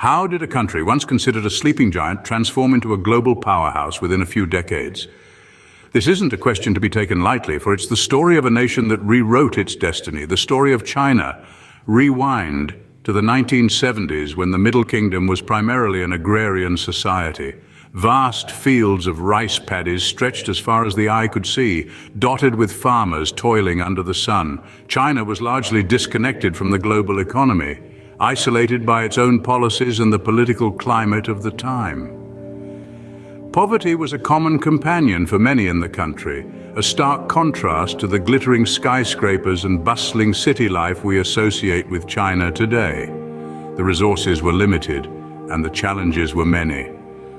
How did a country once considered a sleeping giant transform into a global powerhouse within a few decades? This isn't a question to be taken lightly, for it's the story of a nation that rewrote its destiny, the story of China. Rewind to the 1970s, when the Middle Kingdom was primarily an agrarian society. Vast fields of rice paddies stretched as far as the eye could see, dotted with farmers toiling under the sun. China was largely disconnected from the global economy, isolated by its own policies and the political climate of the time. Poverty was a common companion for many in the country, a stark contrast to the glittering skyscrapers and bustling city life we associate with China today. The resources were limited, and the challenges were many.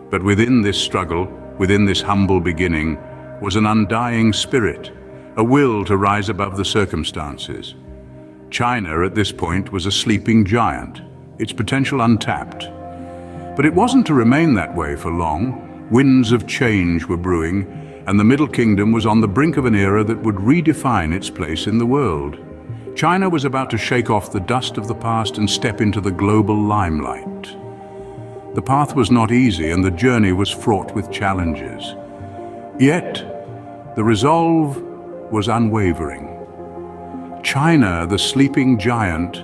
But within this struggle, within this humble beginning, was an undying spirit, a will to rise above the circumstances. China, at this point, was a sleeping giant, its potential untapped. But it wasn't to remain that way for long. Winds of change were brewing, and the Middle Kingdom was on the brink of an era that would redefine its place in the world. China was about to shake off the dust of the past and step into the global limelight. The path was not easy, and the journey was fraught with challenges. Yet, the resolve was unwavering. China, the sleeping giant,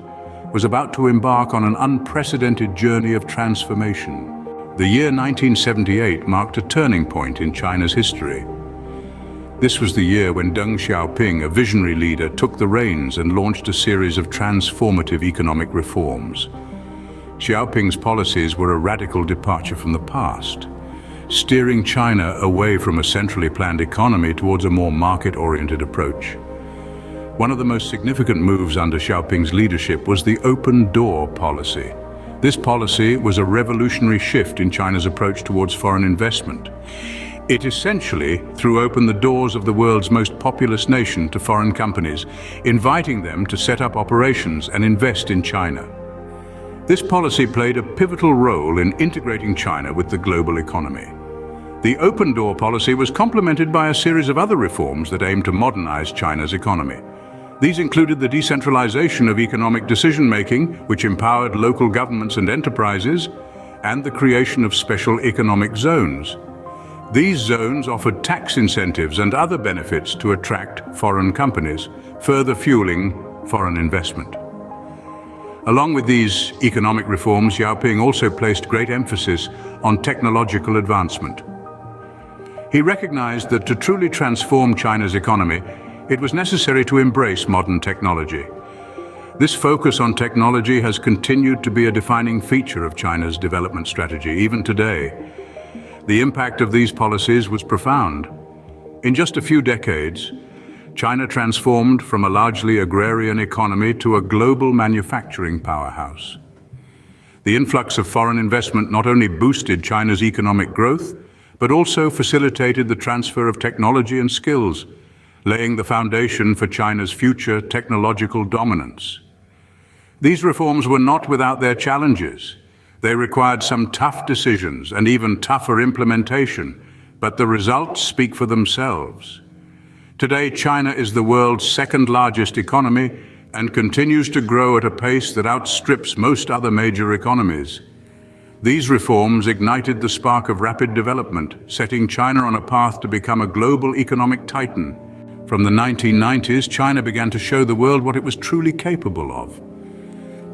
was about to embark on an unprecedented journey of transformation. The year 1978 marked a turning point in China's history. This was the year when Deng Xiaoping, a visionary leader, took the reins and launched a series of transformative economic reforms. Xiaoping's policies were a radical departure from the past, steering China away from a centrally planned economy towards a more market-oriented approach. One of the most significant moves under Xiaoping's leadership was the open door policy. This policy was a revolutionary shift in China's approach towards foreign investment. It essentially threw open the doors of the world's most populous nation to foreign companies, inviting them to set up operations and invest in China. This policy played a pivotal role in integrating China with the global economy. The open door policy was complemented by a series of other reforms that aimed to modernize China's economy. These included the decentralization of economic decision-making, which empowered local governments and enterprises, and the creation of special economic zones. These zones offered tax incentives and other benefits to attract foreign companies, further fueling foreign investment. Along with these economic reforms, Xiaoping also placed great emphasis on technological advancement. He recognized that to truly transform China's economy, it was necessary to embrace modern technology. This focus on technology has continued to be a defining feature of China's development strategy, even today. The impact of these policies was profound. In just a few decades, China transformed from a largely agrarian economy to a global manufacturing powerhouse. The influx of foreign investment not only boosted China's economic growth, but also facilitated the transfer of technology and skills, laying the foundation for China's future technological dominance. These reforms were not without their challenges. They required some tough decisions and even tougher implementation, but the results speak for themselves. Today, China is the world's second-largest economy and continues to grow at a pace that outstrips most other major economies. These reforms ignited the spark of rapid development, setting China on a path to become a global economic titan. From the 1990s, China began to show the world what it was truly capable of.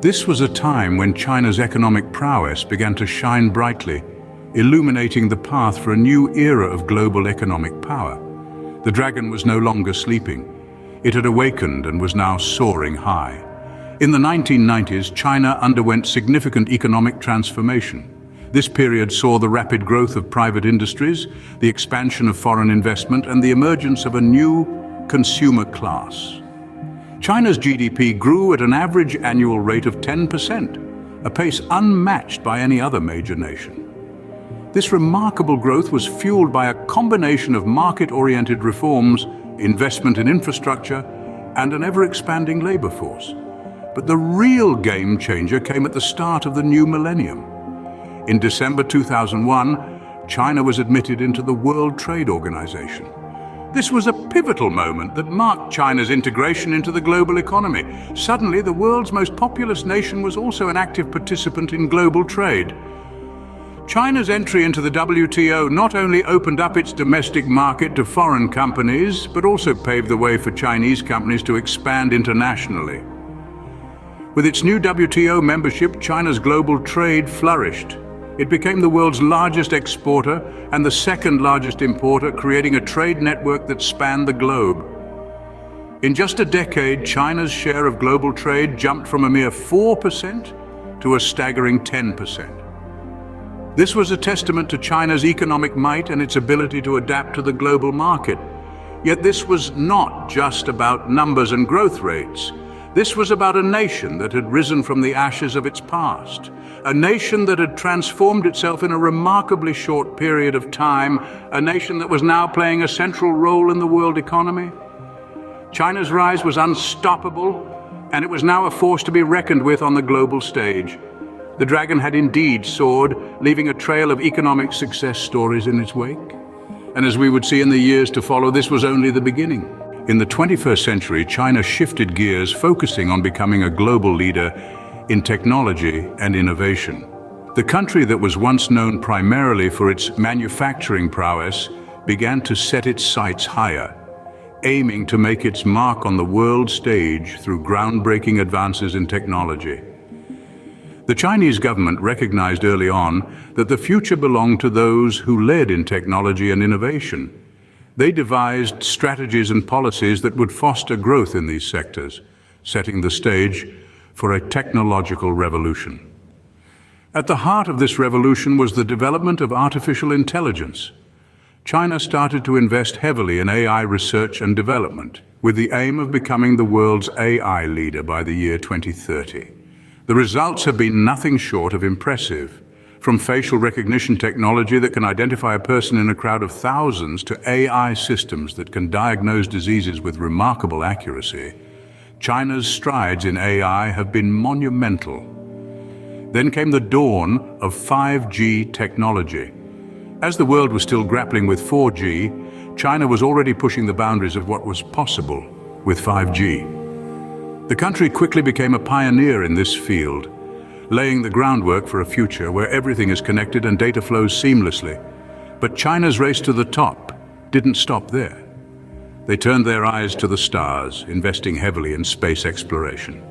This was a time when China's economic prowess began to shine brightly, illuminating the path for a new era of global economic power. The dragon was no longer sleeping. It had awakened and was now soaring high. In the 1990s, China underwent significant economic transformation. This period saw the rapid growth of private industries, the expansion of foreign investment, and the emergence of a new consumer class. China's GDP grew at an average annual rate of 10%, a pace unmatched by any other major nation. This remarkable growth was fueled by a combination of market-oriented reforms, investment in infrastructure, and an ever-expanding labor force. But the real game changer came at the start of the new millennium. In December 2001, China was admitted into the World Trade Organization. This was a pivotal moment that marked China's integration into the global economy. Suddenly, the world's most populous nation was also an active participant in global trade. China's entry into the WTO not only opened up its domestic market to foreign companies, but also paved the way for Chinese companies to expand internationally. With its new WTO membership, China's global trade flourished. It became the world's largest exporter and the second largest importer, creating a trade network that spanned the globe. In just a decade, China's share of global trade jumped from a mere 4% to a staggering 10%. This was a testament to China's economic might and its ability to adapt to the global market. Yet this was not just about numbers and growth rates. This was about a nation that had risen from the ashes of its past, a nation that had transformed itself in a remarkably short period of time, a nation that was now playing a central role in the world economy. China's rise was unstoppable, and it was now a force to be reckoned with on the global stage. The dragon had indeed soared, leaving a trail of economic success stories in its wake. And as we would see in the years to follow, this was only the beginning. In the 21st century, China shifted gears, focusing on becoming a global leader in technology and innovation. The country that was once known primarily for its manufacturing prowess began to set its sights higher, aiming to make its mark on the world stage through groundbreaking advances in technology. The Chinese government recognized early on that the future belonged to those who led in technology and innovation. They devised strategies and policies that would foster growth in these sectors, setting the stage for a technological revolution. At the heart of this revolution was the development of artificial intelligence. China started to invest heavily in AI research and development, with the aim of becoming the world's AI leader by the year 2030. The results have been nothing short of impressive. From facial recognition technology that can identify a person in a crowd of thousands to AI systems that can diagnose diseases with remarkable accuracy, China's strides in AI have been monumental. Then came the dawn of 5G technology. As the world was still grappling with 4G, China was already pushing the boundaries of what was possible with 5G. The country quickly became a pioneer in this field, laying the groundwork for a future where everything is connected and data flows seamlessly. But China's race to the top didn't stop there. They turned their eyes to the stars, investing heavily in space exploration.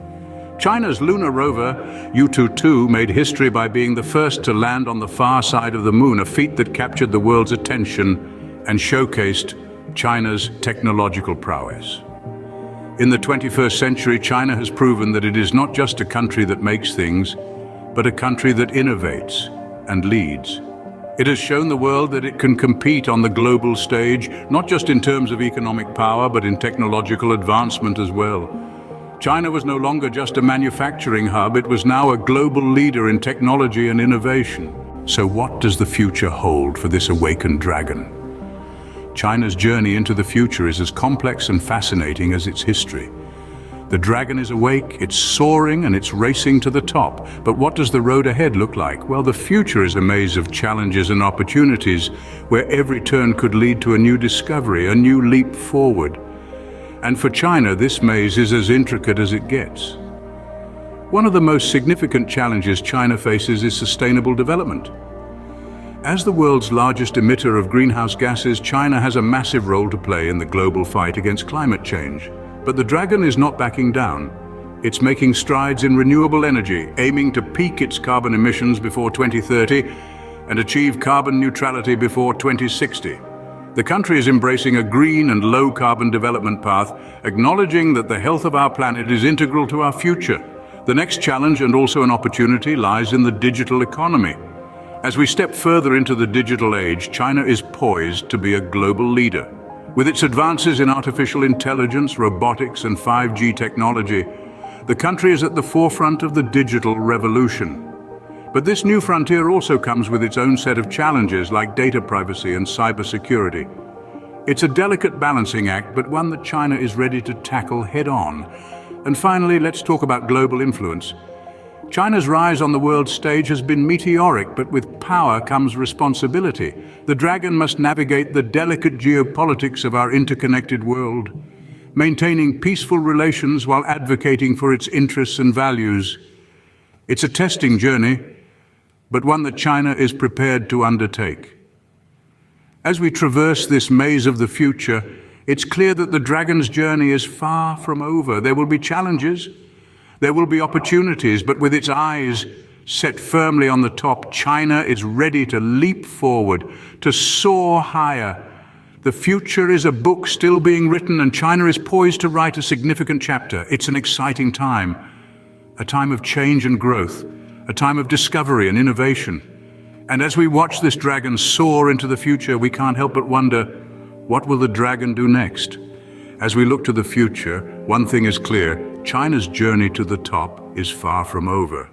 China's lunar rover, Yutu-2, made history by being the first to land on the far side of the moon, a feat that captured the world's attention and showcased China's technological prowess. In the 21st century, China has proven that it is not just a country that makes things, but a country that innovates and leads. It has shown the world that it can compete on the global stage, not just in terms of economic power, but in technological advancement as well. China was no longer just a manufacturing hub, it was now a global leader in technology and innovation. So what does the future hold for this awakened dragon? China's journey into the future is as complex and fascinating as its history. The dragon is awake, it's soaring, and it's racing to the top. But what does the road ahead look like? Well, the future is a maze of challenges and opportunities where every turn could lead to a new discovery, a new leap forward. And for China, this maze is as intricate as it gets. One of the most significant challenges China faces is sustainable development. As the world's largest emitter of greenhouse gases, China has a massive role to play in the global fight against climate change. But the dragon is not backing down. It's making strides in renewable energy, aiming to peak its carbon emissions before 2030 and achieve carbon neutrality before 2060. The country is embracing a green and low-carbon development path, acknowledging that the health of our planet is integral to our future. The next challenge, and also an opportunity, lies in the digital economy. As we step further into the digital age, China is poised to be a global leader. With its advances in artificial intelligence, robotics, and 5G technology, the country is at the forefront of the digital revolution. But this new frontier also comes with its own set of challenges like data privacy and cybersecurity. It's a delicate balancing act, but one that China is ready to tackle head-on. And finally, let's talk about global influence. China's rise on the world stage has been meteoric, but with power comes responsibility. The dragon must navigate the delicate geopolitics of our interconnected world, maintaining peaceful relations while advocating for its interests and values. It's a testing journey, but one that China is prepared to undertake. As we traverse this maze of the future, it's clear that the dragon's journey is far from over. There will be challenges, there will be opportunities, but with its eyes set firmly on the top, China is ready to leap forward, to soar higher. The future is a book still being written, and China is poised to write a significant chapter. It's an exciting time, a time of change and growth, a time of discovery and innovation. And as we watch this dragon soar into the future, we can't help but wonder, what will the dragon do next? As we look to the future, one thing is clear: China's journey to the top is far from over.